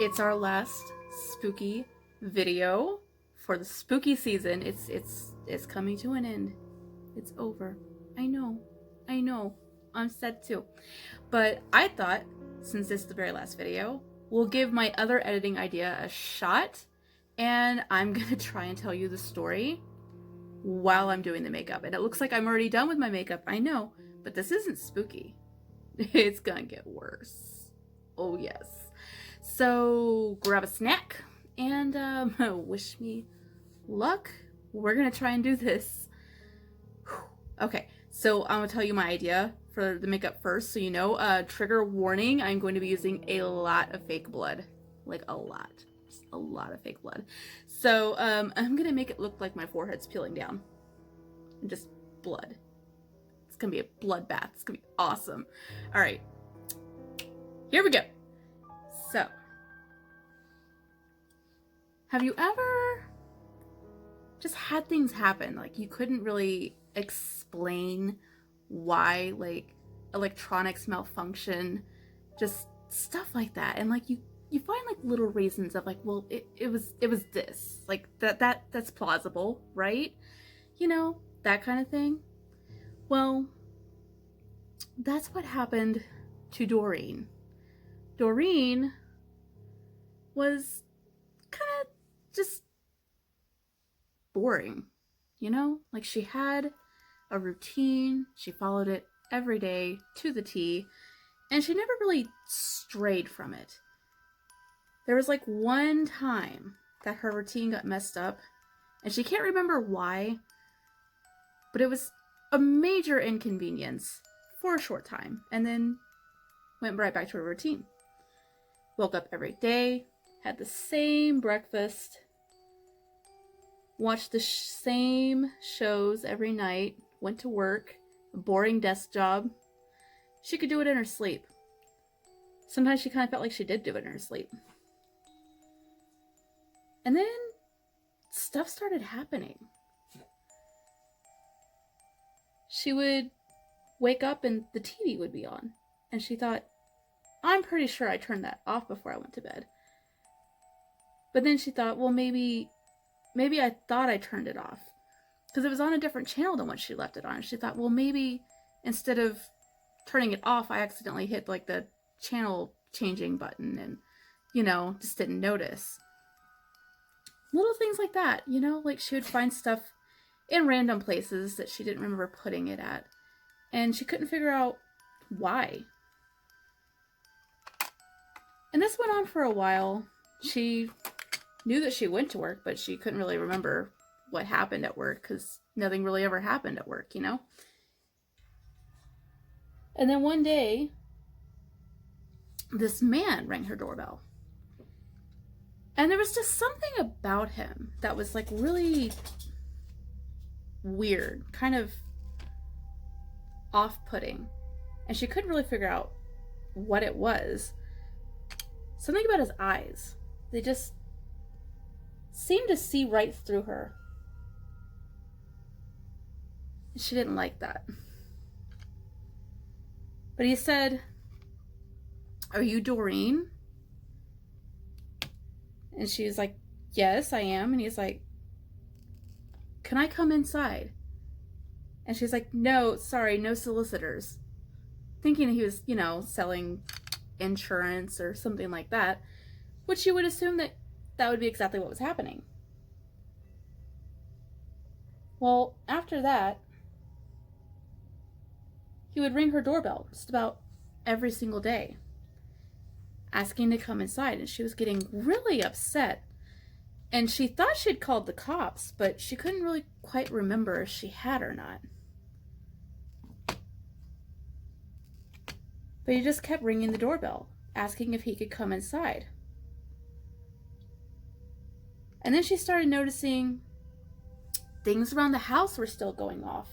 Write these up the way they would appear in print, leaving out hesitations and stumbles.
It's our last spooky video for the spooky season. It's coming to an end. It's over. I know. I'm sad too. But I thought, since this is the very last video, we'll give my other editing idea a shot, and I'm gonna try and tell you the story while I'm doing the makeup. And it looks like I'm already done with my makeup, I know, but this isn't spooky. It's gonna get worse. Oh yes. So grab a snack and wish me luck. We're gonna try and do this. Okay, so I'm gonna tell you my idea for the makeup first, so you know. Trigger warning, I'm going to be using a lot of fake blood. Like a lot. Just a lot of fake blood. So I'm gonna make it look like my forehead's peeling down. And just blood. It's gonna be a bloodbath. It's gonna be awesome. Alright. Here we go. So, have you ever just had things happen? Like you couldn't really explain why, like electronics malfunction, just stuff like that. And like you find like little reasons of like, well, it was this. Like that's plausible, right? You know, that kind of thing. Well, that's what happened to Doreen. Doreen was kind of just boring, you know? Like she had a routine, she followed it every day to the T, and she never really strayed from it. There was like one time that her routine got messed up, and she can't remember why, but it was a major inconvenience for a short time, and then went right back to her routine. Woke up every day, had the same breakfast, watched the same shows every night, went to work, a boring desk job. She could do it in her sleep. Sometimes she kind of felt like she did do it in her sleep. And then stuff started happening. She would wake up and the TV would be on. And she thought, I'm pretty sure I turned that off before I went to bed. But then she thought, well, maybe I thought I turned it off. Because it was on a different channel than what she left it on. And she thought, well, maybe instead of turning it off, I accidentally hit like the channel changing button and, you know, just didn't notice. Little things like that, you know, like she would find stuff in random places that she didn't remember putting it at. And she couldn't figure out why. And this went on for a while. She knew that she went to work, but she couldn't really remember what happened at work because nothing really ever happened at work, you know? And then one day, this man rang her doorbell. And there was just something about him that was like really weird, kind of off-putting. And she couldn't really figure out what it was. Something about his eyes. They just seemed to see right through her. She didn't like that. But he said, "Are you Doreen?" And she was like, "Yes, I am." And he's like, "Can I come inside?" And she's like, "No, sorry, no solicitors." Thinking he was, you know, selling insurance or something like that, which you would assume that that would be exactly what was happening. Well, after that, he would ring her doorbell just about every single day, asking to come inside, and she was getting really upset. And she thought she'd called the cops, but she couldn't really quite remember if she had or not. But he just kept ringing the doorbell, asking if he could come inside. And then she started noticing things around the house were still going off.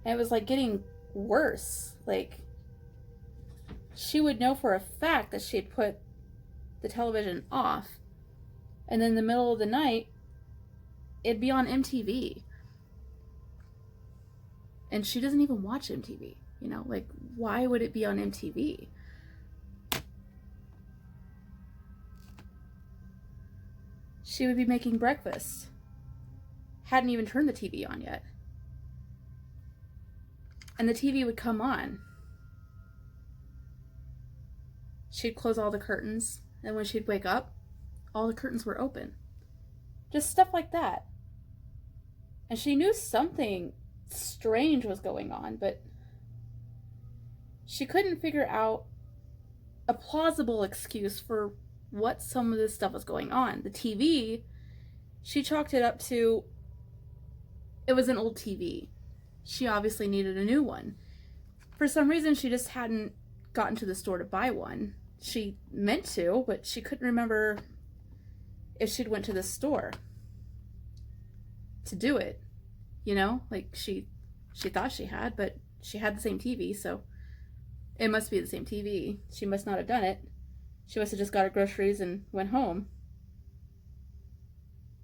And it was like getting worse. Like she would know for a fact that she had put the television off. And then in the middle of the night, it'd be on MTV. And she doesn't even watch MTV. You know, like, why would it be on MTV? she would be making breakfast. Hadn't even turned the TV on yet. And the TV would come on. She'd close all the curtains, and when she'd wake up, all the curtains were open. Just stuff like that. And she knew something strange was going on, but she couldn't figure out a plausible excuse for what some of this stuff was going on. The TV, she chalked it up to, it was an old TV. She obviously needed a new one. For some reason, she just hadn't gotten to the store to buy one. She meant to, but she couldn't remember if she'd went to the store to do it. You know, like she thought she had, but she had the same TV, so it must be the same TV. She must not have done it. She must have just got her groceries and went home.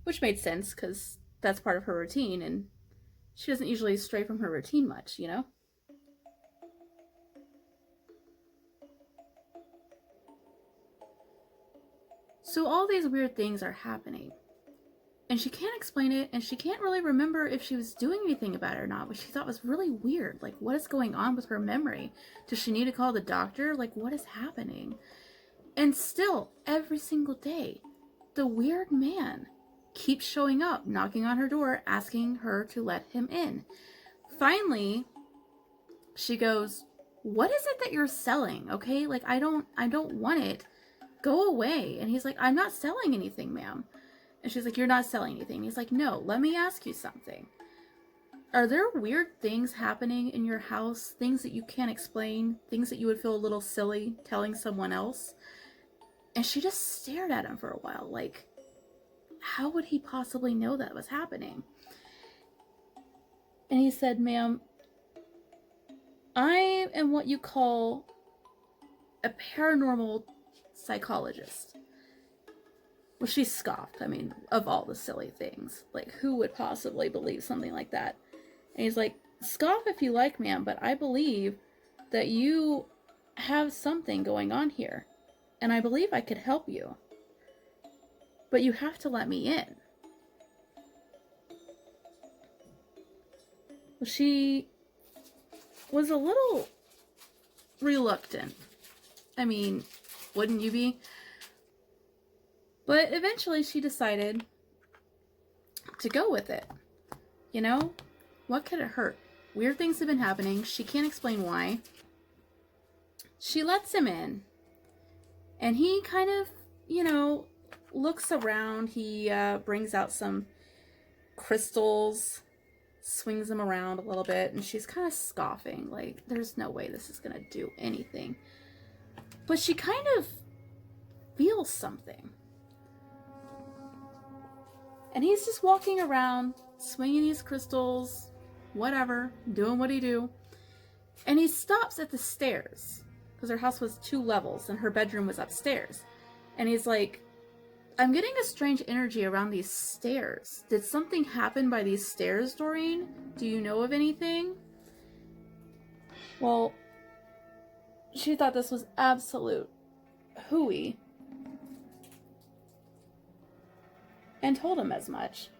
Which made sense, because that's part of her routine, and she doesn't usually stray from her routine much, you know? So all these weird things are happening. And she can't explain it, and she can't really remember if she was doing anything about it or not, which she thought was really weird. Like, what is going on with her memory? Does she need to call the doctor? Like, what is happening? And still, every single day, the weird man keeps showing up, knocking on her door, asking her to let him in. Finally, she goes, "What is it that you're selling? Okay, like, I don't want it. Go away." And he's like, "I'm not selling anything, ma'am." And she's like, "You're not selling anything." He's like, "No, let me ask you something. Are there weird things happening in your house? Things that you can't explain? Things that you would feel a little silly telling someone else?" And she just stared at him for a while, like, how would he possibly know that was happening? And he said, "Ma'am, I am what you call a paranormal psychologist." Well, she scoffed. I mean, of all the silly things. Like, who would possibly believe something like that? And he's like, "Scoff if you like, ma'am, but I believe that you have something going on here. And I believe I could help you. But you have to let me in." Well, she was a little reluctant. I mean, wouldn't you be? But eventually she decided to go with it. You know, what could it hurt? Weird things have been happening. She can't explain why. She lets him in. And he kind of, you know, looks around. He brings out some crystals, swings them around a little bit, and she's kind of scoffing. Like, there's no way this is going to do anything. But she kind of feels something. And he's just walking around, swinging these crystals, whatever, doing what he do. And he stops at the stairs, because her house was 2 levels, and her bedroom was upstairs. And he's like, "I'm getting a strange energy around these stairs. Did something happen by these stairs, Doreen? Do you know of anything?" Well, she thought this was absolute hooey. And told him as much.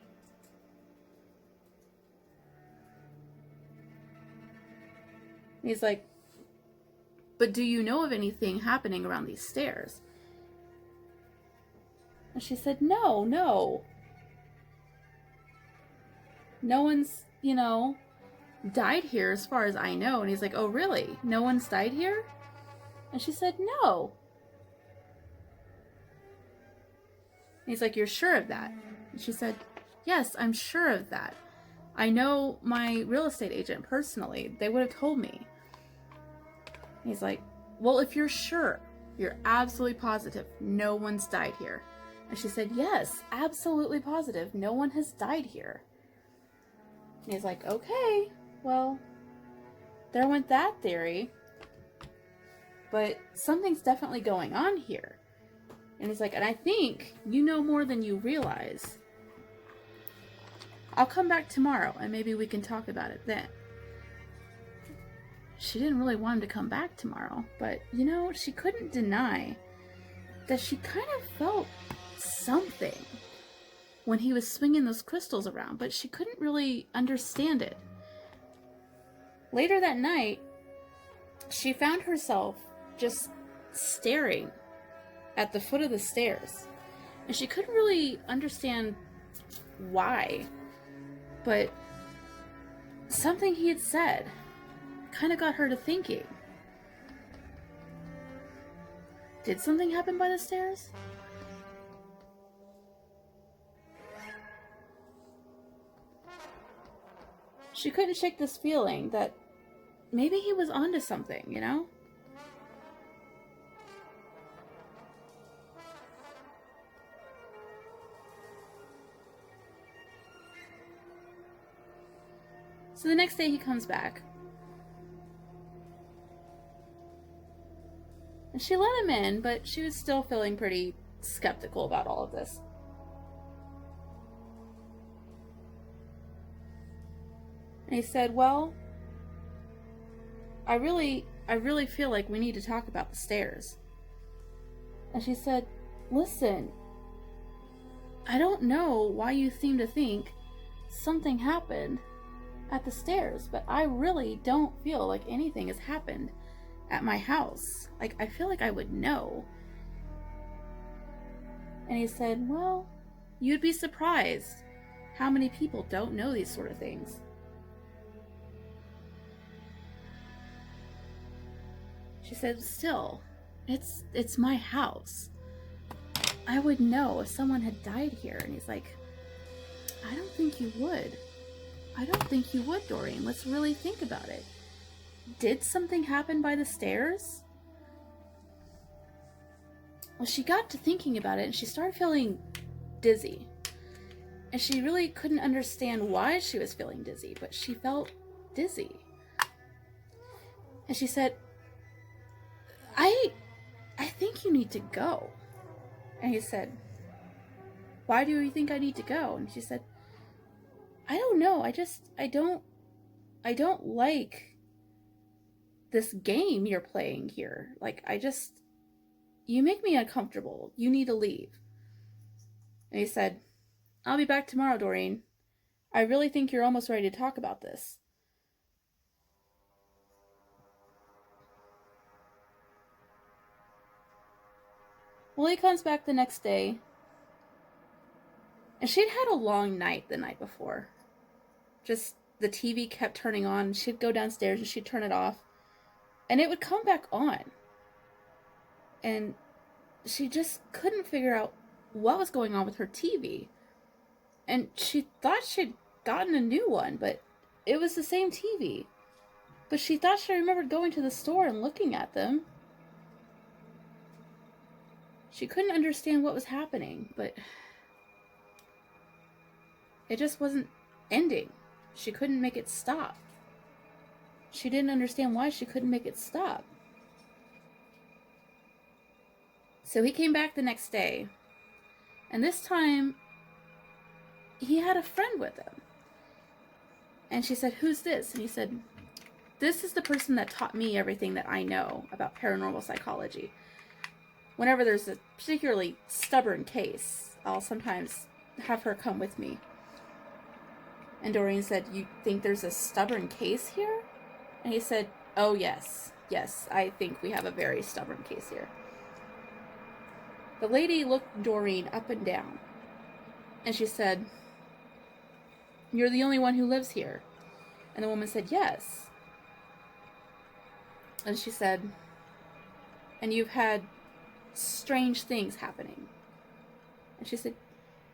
He's like, "But do you know of anything happening around these stairs?" And she said, No one's, you know, died here as far as I know." And he's like, "Oh, really? No one's died here?" And she said, "No." And he's like, "You're sure of that?" And she said, "Yes, I'm sure of that. I know my real estate agent personally. They would have told me." And he's like, "Well, if you're sure, you're absolutely positive no one's died here." And she said, "Yes, absolutely positive. No one has died here." And he's like, "Okay, well, there went that theory. But something's definitely going on here." And he's like, "And I think you know more than you realize. I'll come back tomorrow and maybe we can talk about it then." She didn't really want him to come back tomorrow, but, you know, she couldn't deny that she kind of felt something. when he was swinging those crystals around, but she couldn't really understand it. Later that night, she found herself just staring at the foot of the stairs, and she couldn't really understand why, but something he had said kind of got her to thinking. Did something happen by the stairs? She couldn't shake this feeling that maybe he was onto something, you know? So the next day he comes back. And she let him in, but she was still feeling pretty skeptical about all of this. And he said, well, I really feel like we need to talk about the stairs. And she said, listen, I don't know why you seem to think something happened at the stairs, but I really don't feel like anything has happened at my house. Like, I feel like I would know. And he said, well, you'd be surprised how many people don't know these sort of things. She said, still, it's my house. I would know if someone had died here. And he's like, I don't think you would. I don't think you would, Doreen. Let's really think about it. Did something happen by the stairs? Well, she got to thinking about it and she started feeling dizzy. And she really couldn't understand why she was feeling dizzy, but she felt dizzy. And she said, I think you need to go. And he said, why do you think I need to go? And she said, I don't know. I don't like this game you're playing here. Like, you make me uncomfortable. You need to leave. And he said, I'll be back tomorrow, Doreen. I really think you're almost ready to talk about this. Well, he comes back the next day, and she'd had a long night the night before. Just the TV kept turning on, and she'd go downstairs and she'd turn it off, and it would come back on. And she just couldn't figure out what was going on with her TV. And she thought she'd gotten a new one, but it was the same TV. But she thought she remembered going to the store and looking at them. She couldn't understand what was happening, but it just wasn't ending. She couldn't make it stop. She didn't understand why she couldn't make it stop. So he came back the next day, and this time he had a friend with him. And she said, who's this? And he said, this is the person that taught me everything that I know about paranormal psychology. Whenever there's a particularly stubborn case, I'll sometimes have her come with me. And Doreen said, you think there's a stubborn case here? And he said, oh yes, I think we have a very stubborn case here. The lady looked Doreen up and down, and she said, you're the only one who lives here. And the woman said, yes. And she said, and you've had strange things happening. And she said,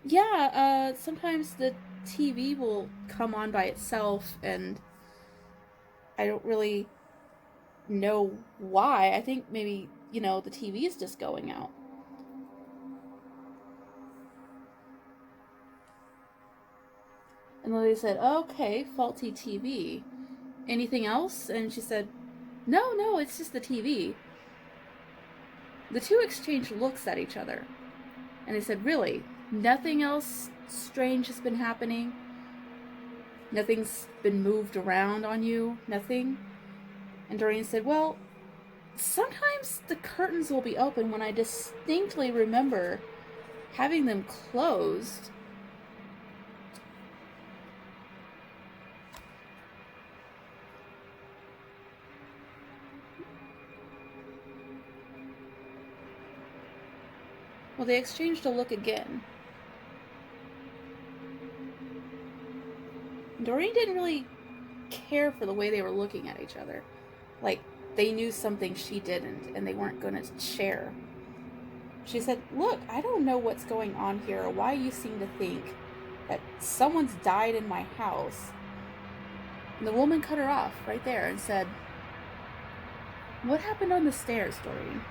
yeah, sometimes the TV will come on by itself, and I don't really know why. I think maybe, the TV is just going out. And the lady said, okay, faulty TV. Anything else? And she said, no, it's just the TV. The two exchanged looks at each other. And they said, really? Nothing else strange has been happening? Nothing's been moved around on you? Nothing? And Doreen said, well, sometimes the curtains will be open when I distinctly remember having them closed they exchanged a look again. Doreen didn't really care for the way they were looking at each other. Like, they knew something she didn't, and they weren't going to share. She said, "Look, I don't know what's going on here, or why you seem to think that someone's died in my house." And the woman cut her off right there and said, "What happened on the stairs, Doreen?"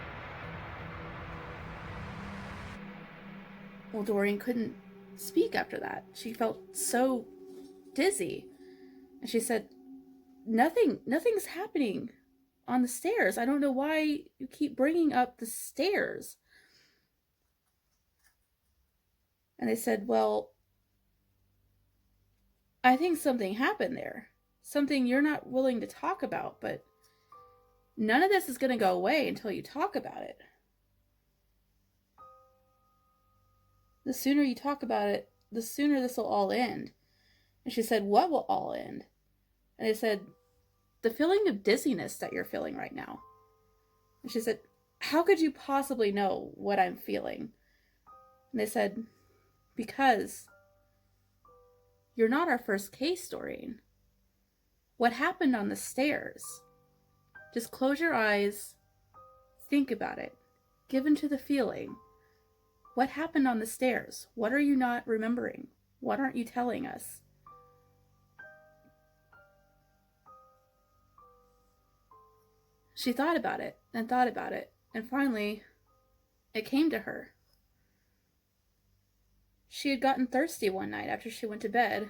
Well, Doreen couldn't speak after that. She felt so dizzy. And she said, Nothing's happening on the stairs. I don't know why you keep bringing up the stairs." And they said, "Well, I think something happened there. Something you're not willing to talk about, but none of this is going to go away until you talk about it. The sooner you talk about it, the sooner this will all end." And she said, "What will all end?" And they said, "The feeling of dizziness that you're feeling right now." And she said, "How could you possibly know what I'm feeling?" And they said, "Because you're not our first case, Doreen. What happened on the stairs? Just close your eyes, think about it, give into the feeling. What happened on the stairs? What are you not remembering? What aren't you telling us?" She thought about it, and finally, it came to her. She had gotten thirsty one night after she went to bed,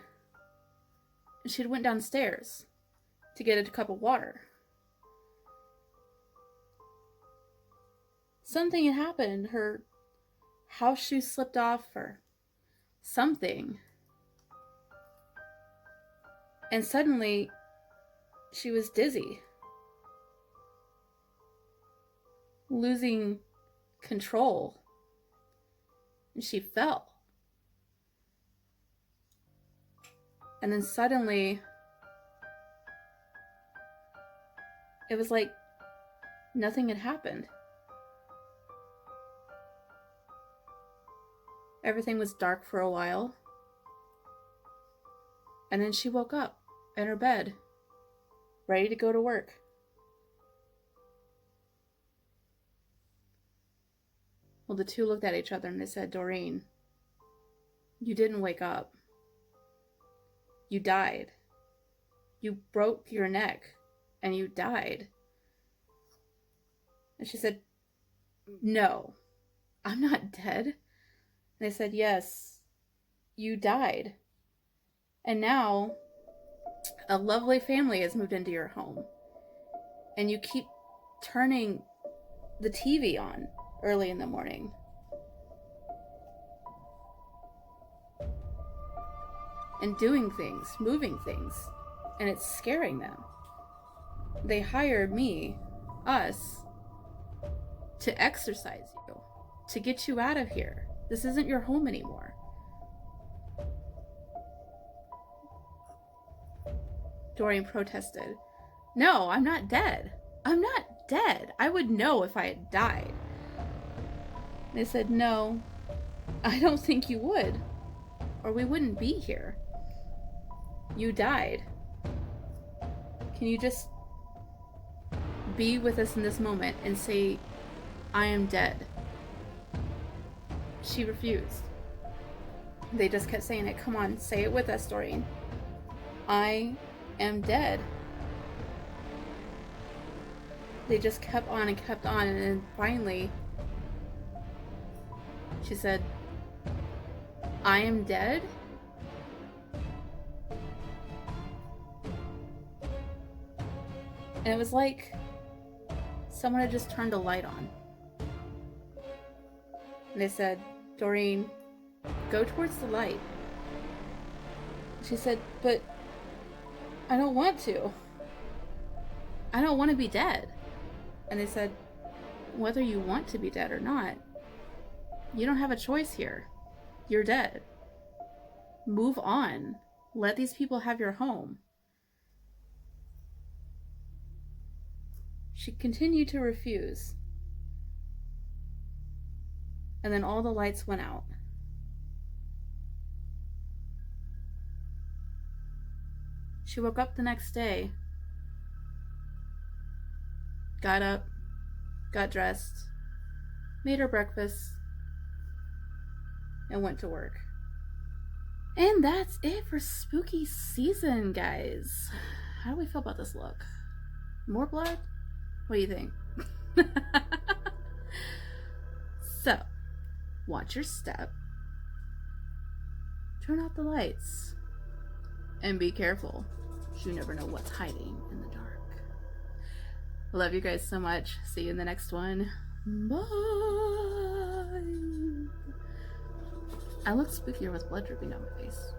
and she went downstairs to get a cup of water. Something had happened. Her house shoes slipped off, or something. And suddenly, she was dizzy, losing control, and she fell. And then suddenly, it was like nothing had happened. Everything was dark for a while. And then she woke up in her bed, ready to go to work. Well, the two looked at each other and they said, "Doreen, you didn't wake up. You died. You broke your neck and you died." And she said, "No, I'm not dead." And they said, "Yes, you died. And now a lovely family has moved into your home. And you keep turning the TV on early in the morning. And doing things, moving things. And it's scaring them. They hired us, to exorcise you, to get you out of here. This isn't your home anymore." Doreen protested. "No, I'm not dead. I'm not dead. I would know if I had died." They said, "No, I don't think you would, or we wouldn't be here. You died. Can you just be with us in this moment and say, 'I am dead'?" She refused. They just kept saying it. "Come on, say it with us, Doreen. I am dead." They just kept on, and then finally, she said, "I am dead?" And it was like someone had just turned a light on. And they said, "Doreen, go towards the light." She said, "But I don't want to. I don't want to be dead." And they said, "Whether you want to be dead or not, you don't have a choice here. You're dead. Move on. Let these people have your home." She continued to refuse. And then all the lights went out. She woke up the next day, got up, got dressed, made her breakfast, and went to work. And that's it for spooky season, guys. How do we feel about this look? More blood? What do you think? So, watch your step, turn out the lights, and be careful. You never know what's hiding in the dark. Love you guys so much. See you in the next one. Bye. I look spookier with blood dripping down my face.